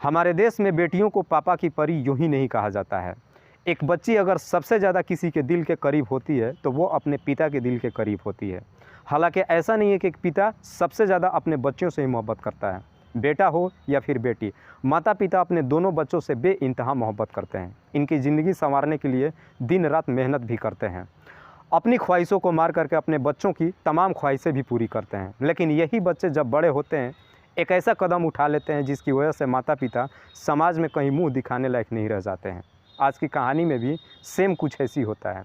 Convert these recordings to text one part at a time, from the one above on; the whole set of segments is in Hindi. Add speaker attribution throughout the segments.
Speaker 1: हमारे देश में बेटियों को पापा की परी यूं ही नहीं कहा जाता है। एक बच्ची अगर सबसे ज़्यादा किसी के दिल के करीब होती है तो वो अपने पिता के दिल के करीब होती है। हालांकि ऐसा नहीं है कि एक पिता सबसे ज़्यादा अपने बच्चों से ही मोहब्बत करता है। बेटा हो या फिर बेटी, माता पिता अपने दोनों बच्चों से बेइंतहा मोहब्बत करते हैं। इनकी ज़िंदगी संवारने के लिए दिन रात मेहनत भी करते हैं। अपनी ख्वाहिशों को मार करके अपने बच्चों की तमाम ख्वाहिशें भी पूरी करते हैं। लेकिन यही बच्चे जब बड़े होते हैं एक ऐसा कदम उठा लेते हैं जिसकी वजह से माता पिता समाज में कहीं मुंह दिखाने लायक नहीं रह जाते हैं। आज की कहानी में भी सेम कुछ ऐसी होता है।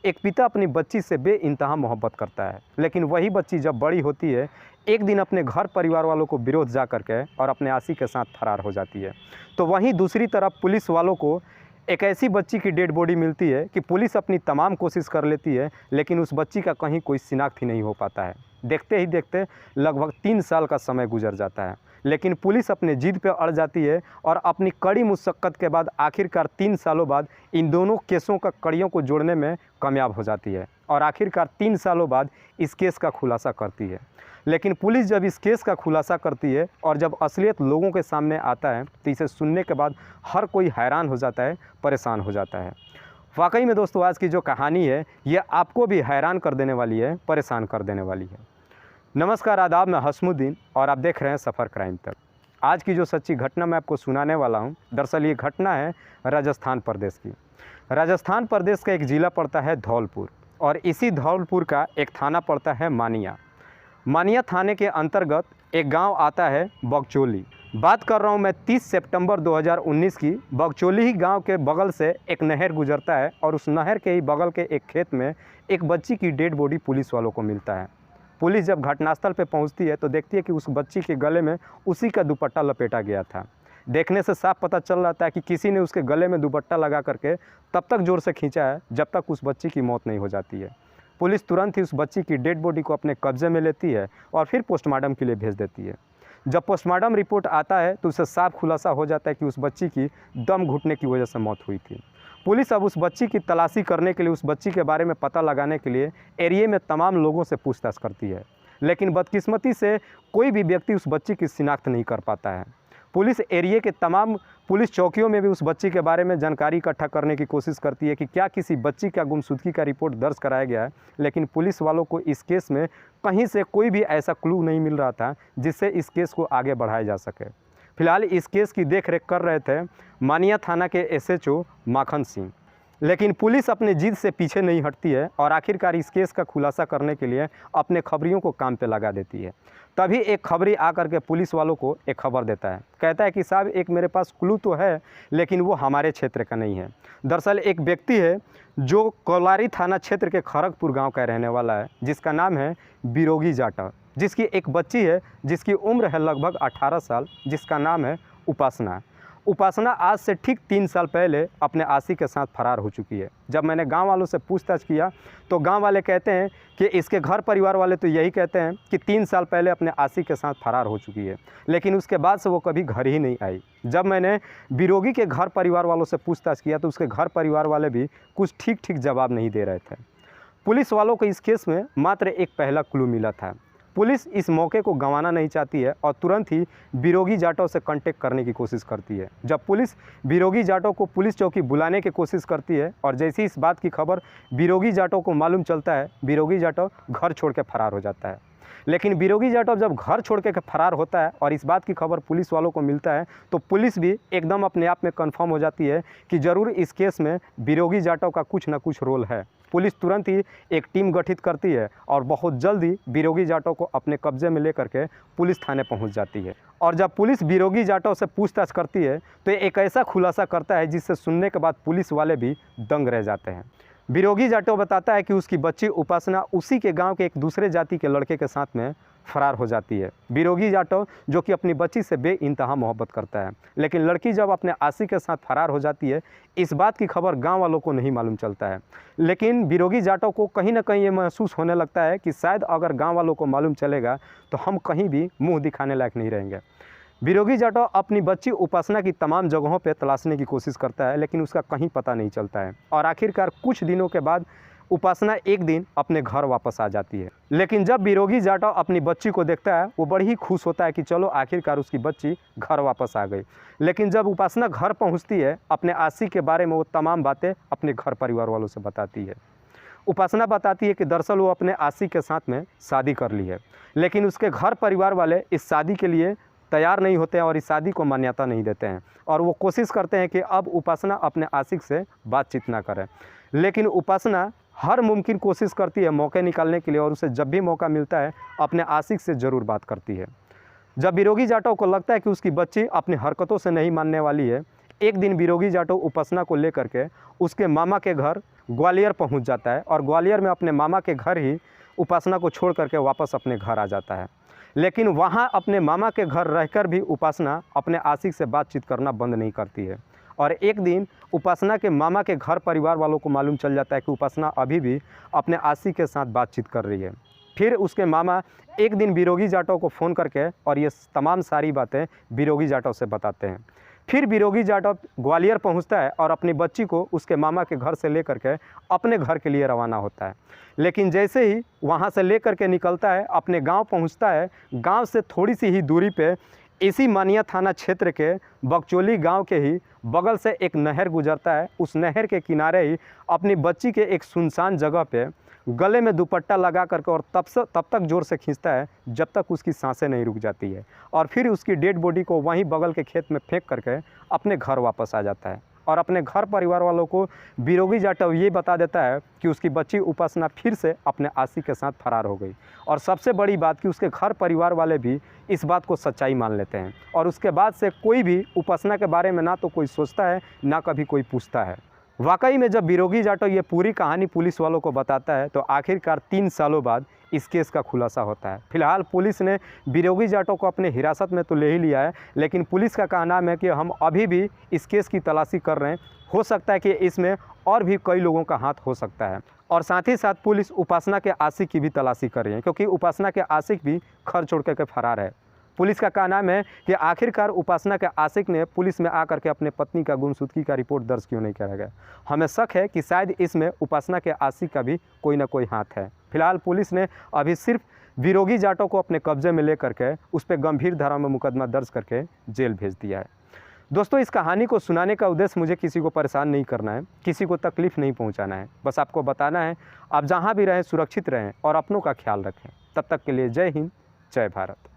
Speaker 1: एक पिता अपनी बच्ची से बेइंतहा मोहब्बत करता है, लेकिन वही बच्ची जब बड़ी होती है एक दिन अपने घर परिवार वालों को विरोध जा करके और अपने आशी के साथ फरार हो जाती है। तो वहीं दूसरी तरफ पुलिस वालों को एक ऐसी बच्ची की डेड बॉडी मिलती है कि पुलिस अपनी तमाम कोशिश कर लेती है, लेकिन उस बच्ची का कहीं कोई शिनाख्त ही नहीं हो पाता है। देखते ही देखते लगभग 3 साल का समय गुजर जाता है, लेकिन पुलिस अपने जिद पे अड़ जाती है और अपनी कड़ी मुशक्क़त के बाद आखिरकार 3 सालों बाद इन दोनों केसों का कड़ियों को जोड़ने में कामयाब हो जाती है और आखिरकार 3 सालों बाद इस केस का खुलासा करती है। लेकिन पुलिस जब इस केस का खुलासा करती है और जब असलियत लोगों के सामने आता है तो इसे सुनने के बाद हर कोई हैरान हो जाता है, परेशान हो जाता है। वाकई में दोस्तों, आज की जो कहानी है ये आपको भी हैरान कर देने वाली है, परेशान कर देने वाली है। नमस्कार, आदाब, मैं हसमुद्दीन और आप देख रहे हैं सफ़र क्राइम तक। आज की जो सच्ची घटना मैं आपको सुनाने वाला हूं, दरअसल ये घटना है राजस्थान प्रदेश की। राजस्थान प्रदेश का एक ज़िला पड़ता है धौलपुर और इसी धौलपुर का एक थाना पड़ता है मानिया। मानिया थाने के अंतर्गत एक गांव आता है बगचोली। बात कर रहा हूं मैं 30 सितंबर 2019 की। बगचोली ही गांव के बगल से एक नहर गुजरता है और उस नहर के ही बगल के एक खेत में एक बच्ची की डेड बॉडी पुलिस वालों को मिलता है। पुलिस जब घटनास्थल पर पहुंचती है तो देखती है कि उस बच्ची के गले में उसी का दुपट्टा लपेटा गया था। देखने से साफ पता चल रहा था कि किसी ने उसके गले में दुपट्टा लगा करके तब तक ज़ोर से खींचा है जब तक उस बच्ची की मौत नहीं हो जाती है। पुलिस तुरंत ही उस बच्ची की डेड बॉडी को अपने कब्जे में लेती है और फिर पोस्टमार्टम के लिए भेज देती है। जब पोस्टमार्टम रिपोर्ट आता है तो उससे साफ खुलासा हो जाता है कि उस बच्ची की दम घुटने की वजह से मौत हुई थी। पुलिस अब उस बच्ची की तलाशी करने के लिए, उस बच्ची के बारे में पता लगाने के लिए एरिया में तमाम लोगों से पूछताछ करती है, लेकिन बदकिस्मती से कोई भी व्यक्ति उस बच्ची की शिनाख्त नहीं कर पाता है। पुलिस एरिया के तमाम पुलिस चौकियों में भी उस बच्ची के बारे में जानकारी इकट्ठा करने की कोशिश करती है कि क्या किसी बच्ची का गुमशुदगी का रिपोर्ट दर्ज कराया गया है, लेकिन पुलिस वालों को इस केस में कहीं से कोई भी ऐसा क्लू नहीं मिल रहा था जिससे इस केस को आगे बढ़ाया जा सके। फिलहाल इस केस की देखरेख कर रहे थे मानिया थाना के एसएचओ माखन सिंह, लेकिन पुलिस अपने जिद से पीछे नहीं हटती है और आखिरकार इस केस का खुलासा करने के लिए अपने खबरियों को काम पे लगा देती है। तभी एक खबरी आकर के पुलिस वालों को एक खबर देता है, कहता है कि साहब एक मेरे पास क्लू तो है लेकिन वो हमारे क्षेत्र का नहीं है। दरअसल एक व्यक्ति है जो कोलारी थाना क्षेत्र के खड़गपुर गांव का रहने वाला है, जिसका नाम है बिरोगी जाटव, जिसकी एक बच्ची है जिसकी उम्र है लगभग 18 साल, जिसका नाम है उपासना। उपासना आज से ठीक 3 साल पहले अपने आशी के साथ फरार हो चुकी है। जब मैंने गांव वालों से पूछताछ किया तो गांव वाले कहते हैं कि इसके घर परिवार वाले तो यही कहते हैं कि 3 साल पहले अपने आशी के साथ फरार हो चुकी है, लेकिन उसके बाद से वो कभी घर ही नहीं आई। जब मैंने बिरोगी के घर परिवार वालों से पूछताछ किया तो उसके घर परिवार वाले भी कुछ ठीक जवाब नहीं दे रहे थे। पुलिस वालों को इस केस में मात्र एक पहला क्लू मिला था। पुलिस इस मौके को गंवाना नहीं चाहती है और तुरंत ही बिरोगी जाटव से कांटेक्ट करने की कोशिश करती है। जब पुलिस बिरोगी जाटव को पुलिस चौकी बुलाने की कोशिश करती है और जैसे ही इस बात की खबर बिरोगी जाटव को मालूम चलता है, बिरोगी जाटव घर छोड़ के फरार हो जाता है। लेकिन बिरोगी जाटव जब घर छोड़ के फरार होता है और इस बात की खबर पुलिस वालों को मिलता है तो पुलिस भी एकदम अपने आप में कंफर्म हो जाती है कि ज़रूर इस केस में बिरोगी जाटव का कुछ न कुछ रोल है। पुलिस तुरंत ही एक टीम गठित करती है और बहुत जल्दी बिरोगी जाटव को अपने कब्जे में लेकर के पुलिस थाने पहुंच जाती है। और जब पुलिस बिरोगी जाटव से पूछताछ करती है तो एक ऐसा खुलासा करता है जिससे सुनने के बाद पुलिस वाले भी दंग रह जाते हैं। बिरोगी जाटव बताता है कि उसकी बच्ची उपासना उसी के गांव के एक दूसरे जाति के लड़के के साथ में फरार हो जाती है। बिरोगी जाटव जो कि अपनी बच्ची से बेइंतहा मोहब्बत करता है, लेकिन लड़की जब अपने आशी के साथ फरार हो जाती है इस बात की खबर गांव वालों को नहीं मालूम चलता है। लेकिन बिरोगी जाटव को कहीं ना कहीं ये महसूस होने लगता है कि शायद अगर गांव वालों को मालूम चलेगा तो हम कहीं भी मुंह दिखाने लायक नहीं रहेंगे। बिरोगी जाटव अपनी बच्ची उपासना की तमाम जगहों पर तलाशने की कोशिश करता है, लेकिन उसका कहीं पता नहीं चलता है और आखिरकार कुछ दिनों के बाद उपासना एक दिन अपने घर वापस आ जाती है। लेकिन जब बिरोगी जाटव अपनी बच्ची को देखता है वो बड़ी ही खुश होता है कि चलो आखिरकार उसकी बच्ची घर वापस आ गई। लेकिन जब उपासना घर पहुंचती है, अपने आशिक के बारे में वो तमाम बातें अपने घर परिवार वालों से बताती है। उपासना बताती है कि दरअसल वो अपने आशिक के साथ में शादी कर ली है, लेकिन उसके घर परिवार वाले इस शादी के लिए तैयार नहीं होते हैं और इस शादी को मान्यता नहीं देते हैं और वो कोशिश करते हैं कि अब उपासना अपने आशिक से बातचीत ना करे। लेकिन उपासना हर मुमकिन कोशिश करती है मौके निकालने के लिए और उसे जब भी मौका मिलता है अपने आशिक से ज़रूर बात करती है। जब बिरोगी जाटव को लगता है कि उसकी बच्ची अपनी हरकतों से नहीं मानने वाली है, एक दिन बिरोगी जाटव उपासना को लेकर के उसके मामा के घर ग्वालियर पहुंच जाता है और ग्वालियर में अपने मामा के घर ही उपासना को छोड़ करके वापस अपने घर आ जाता है। लेकिन वहां अपने मामा के घर रहकर भी उपासना अपने आशिक से बातचीत करना बंद नहीं करती है और एक दिन उपासना के मामा के घर परिवार वालों को मालूम चल जाता है कि उपासना अभी भी अपने आशिक के साथ बातचीत कर रही है। फिर उसके मामा एक दिन बिरोगी जाटव को फ़ोन करके और ये तमाम सारी बातें बिरोगी जाटव से बताते हैं। फिर बिरोगी जाटव ग्वालियर पहुंचता है और अपनी बच्ची को उसके मामा के घर से लेकर के अपने घर के लिए रवाना होता है। लेकिन जैसे ही वहां से लेकर के निकलता है, अपने गांव पहुंचता है, गांव से थोड़ी सी ही दूरी पे इसी मानिया थाना क्षेत्र के बकचोली गांव के ही बगल से एक नहर गुजरता है। उस नहर के किनारे ही अपनी बच्ची के एक सुनसान जगह पे गले में दुपट्टा लगा करके और तब तक ज़ोर से खींचता है जब तक उसकी सांसें नहीं रुक जाती है और फिर उसकी डेड बॉडी को वहीं बगल के खेत में फेंक करके अपने घर वापस आ जाता है और अपने घर परिवार वालों को बिरोगी जाटव ये बता देता है कि उसकी बच्ची उपासना फिर से अपने आशिक के साथ फरार हो गई। और सबसे बड़ी बात कि उसके घर परिवार वाले भी इस बात को सच्चाई मान लेते हैं और उसके बाद से कोई भी उपासना के बारे में ना तो कोई सोचता है ना कभी कोई पूछता है। वाकई में जब बिरोगी जाटव ये पूरी कहानी पुलिस वालों को बताता है तो आखिरकार 3 सालों बाद इस केस का खुलासा होता है। फिलहाल पुलिस ने बिरोगी जाटव को अपने हिरासत में तो ले ही लिया है, लेकिन पुलिस का कहना है कि हम अभी भी इस केस की तलाशी कर रहे हैं। हो सकता है कि इसमें और भी कई लोगों का हाथ हो सकता है और साथ ही साथ पुलिस उपासना के आशिक की भी तलाशी कर रही है, क्योंकि उपासना के आशिक भी घर छोड़ करके फरार है। पुलिस का कहना है कि आखिरकार उपासना के आशिक ने पुलिस में आकर के अपने पत्नी का गुमशुदगी का रिपोर्ट दर्ज क्यों नहीं कराया गया। हमें शक है कि शायद इसमें उपासना के आशिक का भी कोई ना कोई हाथ है। फिलहाल पुलिस ने अभी सिर्फ बिरोगी जाटव को अपने कब्जे में लेकर के उस पर गंभीर धारा में मुकदमा दर्ज करके जेल भेज दिया है। दोस्तों, इस कहानी को सुनाने का उद्देश्य मुझे किसी को परेशान नहीं करना है, किसी को तकलीफ नहीं पहुंचाना है। बस आपको बताना है आप जहां भी रहें सुरक्षित रहें और अपनों का ख्याल रखें। तब तक के लिए जय हिंद, जय भारत।